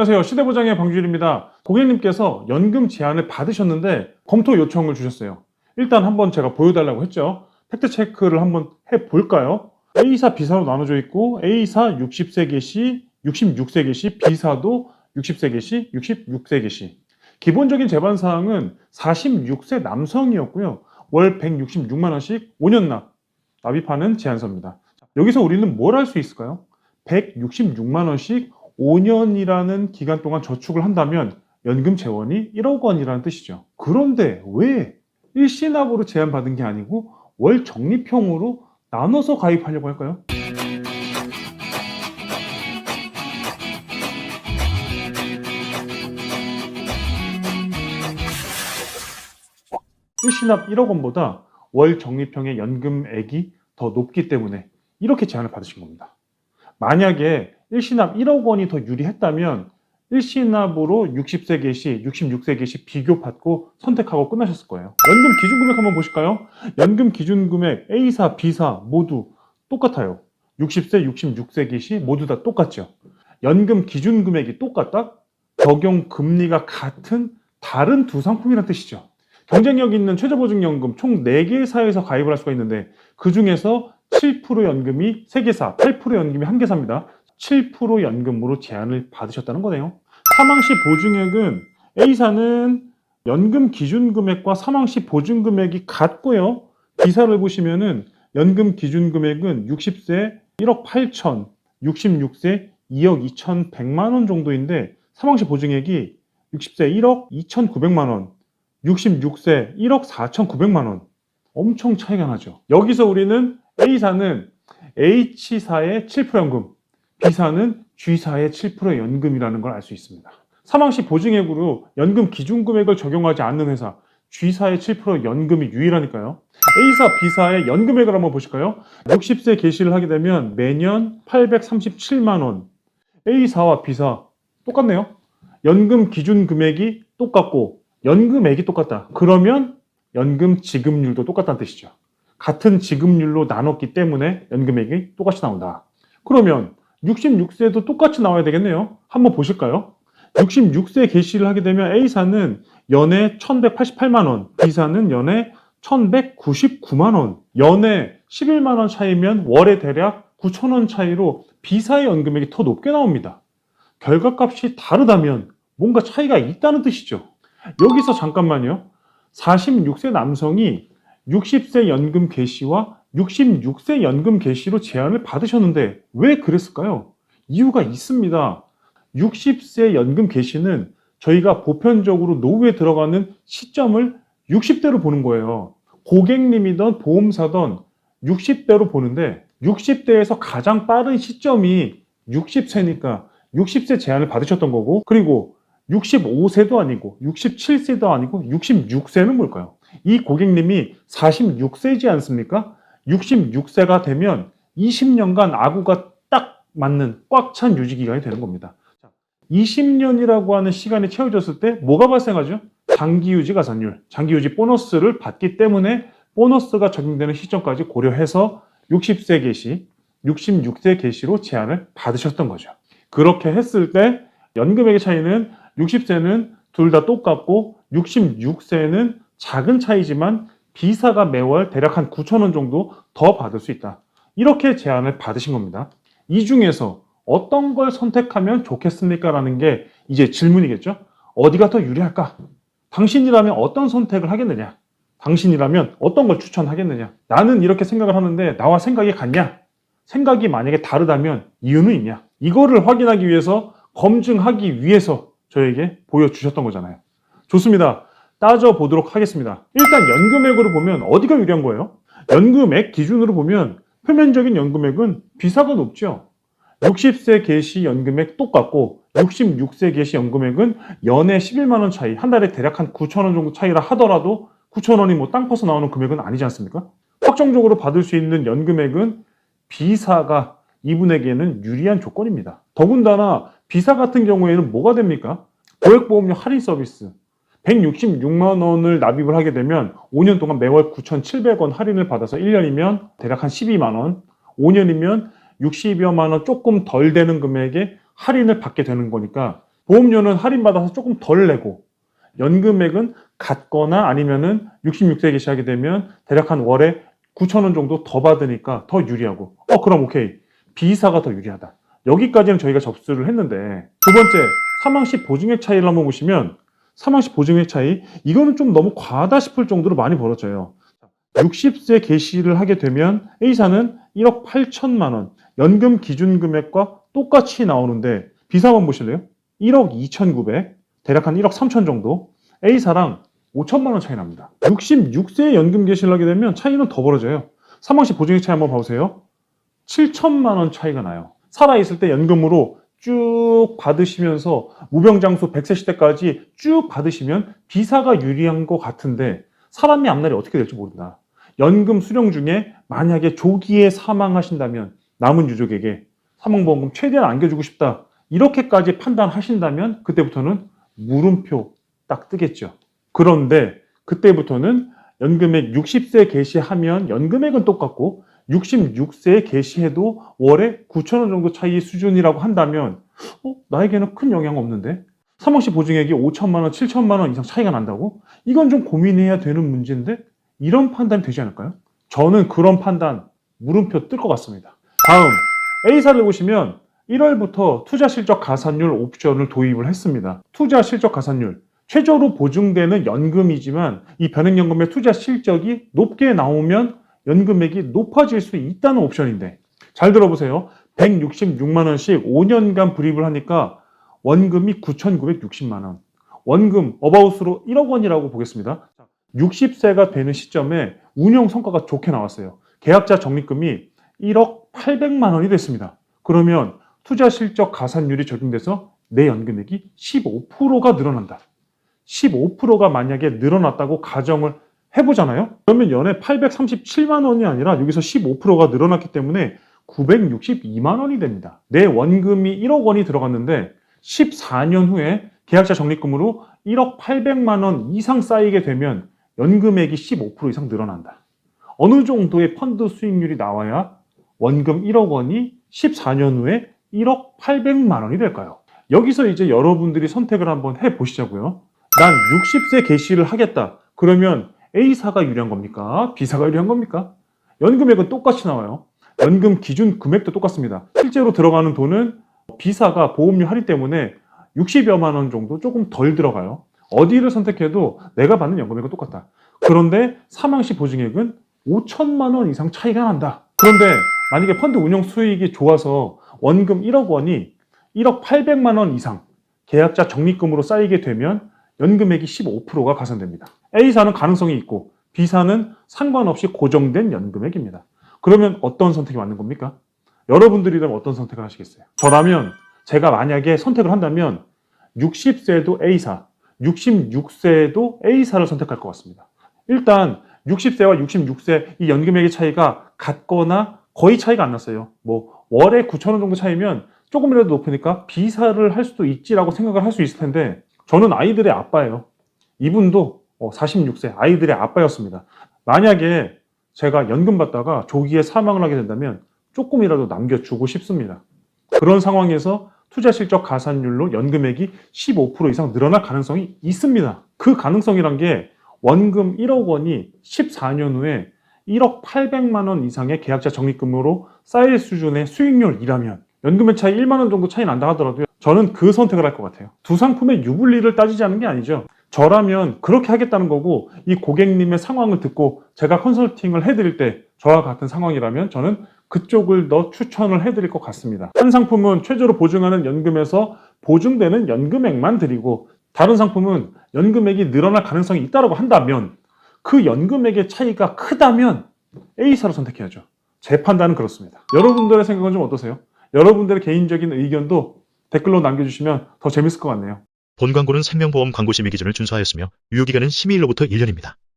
안녕하세요. 시대보장의 방주일입니다. 고객님께서 연금 제안을 받으셨는데 검토 요청을 주셨어요. 일단 한번 제가 보여달라고 했죠. 팩트 체크를 한번 해볼까요? A사, B사로 나눠져 있고 A사 60세 개시, 66세 개시, B사도 60세 개시, 66세 개시. 기본적인 제반사항은 46세 남성이었고요. 월 166만 원씩 5년 납입하는 제안서입니다. 여기서 우리는 뭘 할 수 있을까요? 166만 원씩 5년이라는 기간 동안 저축을 한다면 연금 재원이 1억 원이라는 뜻이죠. 그런데 왜 일시납으로 제한받은 게 아니고 월 적립형으로 나눠서 가입하려고 할까요? 일시납 1억 원보다 월 적립형의 연금액이 더 높기 때문에 이렇게 제안을 받으신 겁니다. 만약에 일시납 1억 원이 더 유리했다면 일시납으로 60세 개시, 66세 개시 비교받고 선택하고 끝나셨을 거예요. 연금 기준금액 한번 보실까요? 연금 기준금액 A사, B사 모두 똑같아요. 60세, 66세 개시 모두 다 똑같죠. 연금 기준금액이 똑같다? 적용 금리가 같은 다른 두 상품이란 뜻이죠. 경쟁력 있는 최저보증연금 총 4개 사에서 가입을 할 수가 있는데 그 중에서 7% 연금이 3개사, 8% 연금이 1개사입니다. 7% 연금으로 제안을 받으셨다는 거네요. 사망시 보증액은 A사는 연금 기준금액과 사망시 보증금액이 같고요. B사를 보시면은 연금 기준금액은 60세 1억 8천, 66세 2억 2,100만 원 정도인데 사망시 보증액이 60세 1억 2,900만 원, 66세 1억 4,900만 원. 엄청 차이가 나죠. 여기서 우리는 A사는 H사의 7% 연금, B사는 G사의 7% 연금이라는 걸 알 수 있습니다. 사망시 보증액으로 연금 기준금액을 적용하지 않는 회사, G사의 7% 연금이 유일하니까요. A사, B사의 연금액을 한번 보실까요? 60세 개시를 하게 되면 매년 837만 원. A사와 B사 똑같네요. 연금 기준금액이 똑같고 연금액이 똑같다. 그러면 연금 지급률도 똑같다는 뜻이죠. 같은 지급률로 나눴기 때문에 연금액이 똑같이 나온다. 그러면 66세도 똑같이 나와야 되겠네요. 한번 보실까요? 66세 개시를 하게 되면 A사는 연에 1,188만 원, B사는 연에 1,199만 원, 연에 11만 원 차이면 월에 대략 9천 원 차이로 B사의 연금액이 더 높게 나옵니다. 결과값이 다르다면 뭔가 차이가 있다는 뜻이죠. 여기서 잠깐만요. 46세 남성이 60세 연금 개시와 66세 연금 개시로 제안을 받으셨는데 왜 그랬을까요? 이유가 있습니다. 60세 연금 개시는 저희가 보편적으로 노후에 들어가는 시점을 60대로 보는 거예요. 고객님이든 보험사든 60대로 보는데 60대에서 가장 빠른 시점이 60세니까 60세 제안을 받으셨던 거고, 그리고 65세도 아니고 67세도 아니고 66세는 뭘까요? 이 고객님이 46세이지 않습니까? 66세가 되면 20년간 아구가 딱 맞는 꽉 찬 유지기간이 되는 겁니다. 20년이라고 하는 시간이 채워졌을 때 뭐가 발생하죠? 장기유지 가산율, 장기유지 보너스를 받기 때문에 보너스가 적용되는 시점까지 고려해서 60세 개시, 66세 개시로 제안을 받으셨던 거죠. 그렇게 했을 때 연금액의 차이는 60세는 둘 다 똑같고 66세는 작은 차이지만 B사가 매월 대략 한 9천 원 정도 더 받을 수 있다. 이렇게 제안을 받으신 겁니다. 이 중에서 어떤 걸 선택하면 좋겠습니까? 라는 게 이제 질문이겠죠. 어디가 더 유리할까? 당신이라면 어떤 선택을 하겠느냐? 당신이라면 어떤 걸 추천하겠느냐? 나는 이렇게 생각을 하는데 나와 생각이 같냐? 생각이 만약에 다르다면 이유는 있냐? 이거를 확인하기 위해서, 검증하기 위해서 저에게 보여주셨던 거잖아요. 좋습니다. 따져보도록 하겠습니다. 일단 연금액으로 보면 어디가 유리한 거예요? 연금액 기준으로 보면 표면적인 연금액은 B사가 높죠. 60세 개시 연금액 똑같고 66세 개시 연금액은 연에 11만 원 차이, 한 달에 대략 한 9천 원 정도 차이라 하더라도 9천 원이 뭐 땅 파서 나오는 금액은 아니지 않습니까? 확정적으로 받을 수 있는 연금액은 B사가 이분에게는 유리한 조건입니다. 더군다나 B사 같은 경우에는 뭐가 됩니까? 고액보험료 할인 서비스 166만 원을 납입을 하게 되면 5년 동안 매월 9,700원 할인을 받아서 1년이면 대략 한 12만 원, 5년이면 60여만 원 조금 덜 되는 금액에 할인을 받게 되는 거니까 보험료는 할인받아서 조금 덜 내고 연금액은 같거나 아니면은 66세 개시하게 되면 대략 한 월에 9,000원 정도 더 받으니까 더 유리하고 그럼 오케이. B사가 더 유리하다. 여기까지는 저희가 접수를 했는데 두 번째 사망시 보증액 차이를 한번 보시면 사망시 보증액 차이 이거는 좀 너무 과하다 싶을 정도로 많이 벌어져요. 60세 개시를 하게 되면 A사는 1억 8천만 원 연금 기준 금액과 똑같이 나오는데 B사 한번 보실래요? 1억 2,900 대략 한 1억 3천 정도 A사랑 5천만 원 차이 납니다. 66세에 연금 개시를 하게 되면 차이는 더 벌어져요. 사망시 보증액 차이 한번 봐보세요. 7천만 원 차이가 나요. 살아있을 때 연금으로 쭉 받으시면서 무병장수 100세 시대까지 쭉 받으시면 B사가 유리한 것 같은데 사람이 앞날이 어떻게 될지 모른다. 연금 수령 중에 만약에 조기에 사망하신다면 남은 유족에게 사망보험금 최대한 안겨주고 싶다. 이렇게까지 판단하신다면 그때부터는 물음표 딱 뜨겠죠. 그런데 그때부터는 연금액 60세 개시하면 연금액은 똑같고 66세에 개시해도 월에 9,000원 정도 차이 수준이라고 한다면 나에게는 큰 영향 없는데 사망시 보증액이 5천만 원, 7천만 원 이상 차이가 난다고? 이건 좀 고민해야 되는 문제인데 이런 판단이 되지 않을까요? 저는 그런 판단 물음표 뜰 것 같습니다. 다음 A사를 보시면 1월부터 투자실적 가산율 옵션을 도입을 했습니다. 투자실적 가산율 최저로 보증되는 연금이지만 이 변액연금의 투자 실적이 높게 나오면 연금액이 높아질 수 있다는 옵션인데 잘 들어보세요. 166만 원씩 5년간 불입을 하니까 원금이 9,960만 원. 원금 어바웃으로 1억 원이라고 보겠습니다. 60세가 되는 시점에 운영 성과가 좋게 나왔어요. 계약자 적립금이 1억 800만 원이 됐습니다. 그러면 투자 실적 가산율이 적용돼서 내 연금액이 15%가 늘어난다. 15%가 만약에 늘어났다고 가정을 해보잖아요. 그러면 연에 837만 원이 아니라 여기서 15%가 늘어났기 때문에 962만 원이 됩니다. 내 원금이 1억 원이 들어갔는데 14년 후에 계약자 적립금으로 1억 800만 원 이상 쌓이게 되면 연금액이 15% 이상 늘어난다. 어느 정도의 펀드 수익률이 나와야 원금 1억 원이 14년 후에 1억 800만 원이 될까요? 여기서 이제 여러분들이 선택을 한번 해보시자고요. 난 60세 개시를 하겠다. 그러면 A사가 유리한 겁니까? B사가 유리한 겁니까? 연금액은 똑같이 나와요. 연금 기준 금액도 똑같습니다. 실제로 들어가는 돈은 B사가 보험료 할인 때문에 60여만 원 정도 조금 덜 들어가요. 어디를 선택해도 내가 받는 연금액은 똑같다. 그런데 사망시 보증액은 5천만 원 이상 차이가 난다. 그런데 만약에 펀드 운영 수익이 좋아서 원금 1억 원이 1억 800만 원 이상 계약자 적립금으로 쌓이게 되면 연금액이 15%가 가산됩니다. A사는 가능성이 있고 B사는 상관없이 고정된 연금액입니다. 그러면 어떤 선택이 맞는 겁니까? 여러분들이라면 어떤 선택을 하시겠어요? 저라면 제가 만약에 선택을 한다면 60세도 A사, 66세도 A사를 선택할 것 같습니다. 일단 60세와 66세 이 연금액의 차이가 같거나 거의 차이가 안 났어요. 뭐 월에 9,000원 정도 차이면 조금이라도 높으니까 B사를 할 수도 있지라고 생각을 할 수 있을 텐데 저는 아이들의 아빠예요. 이분도 46세 아이들의 아빠였습니다. 만약에 제가 연금 받다가 조기에 사망을 하게 된다면 조금이라도 남겨주고 싶습니다. 그런 상황에서 투자 실적 가산율로 연금액이 15% 이상 늘어날 가능성이 있습니다. 그 가능성이란 게 원금 1억 원이 14년 후에 1억 800만 원 이상의 계약자 적립금으로 쌓일 수준의 수익률이라면 연금의 차이 1만 원 정도 차이 난다 하더라도 저는 그 선택을 할 것 같아요. 두 상품의 유불리를 따지자는 게 아니죠. 저라면 그렇게 하겠다는 거고 이 고객님의 상황을 듣고 제가 컨설팅을 해드릴 때 저와 같은 상황이라면 저는 그쪽을 더 추천을 해드릴 것 같습니다. 한 상품은 최저로 보증하는 연금에서 보증되는 연금액만 드리고 다른 상품은 연금액이 늘어날 가능성이 있다고 한다면 그 연금액의 차이가 크다면 A사를 선택해야죠. 제 판단은 그렇습니다. 여러분들의 생각은 좀 어떠세요? 여러분들의 개인적인 의견도 댓글로 남겨주시면 더 재밌을 것 같네요. 본 광고는 생명보험 광고 심의 기준을 준수하였으며 유효기간은 심의일로부터 1년입니다.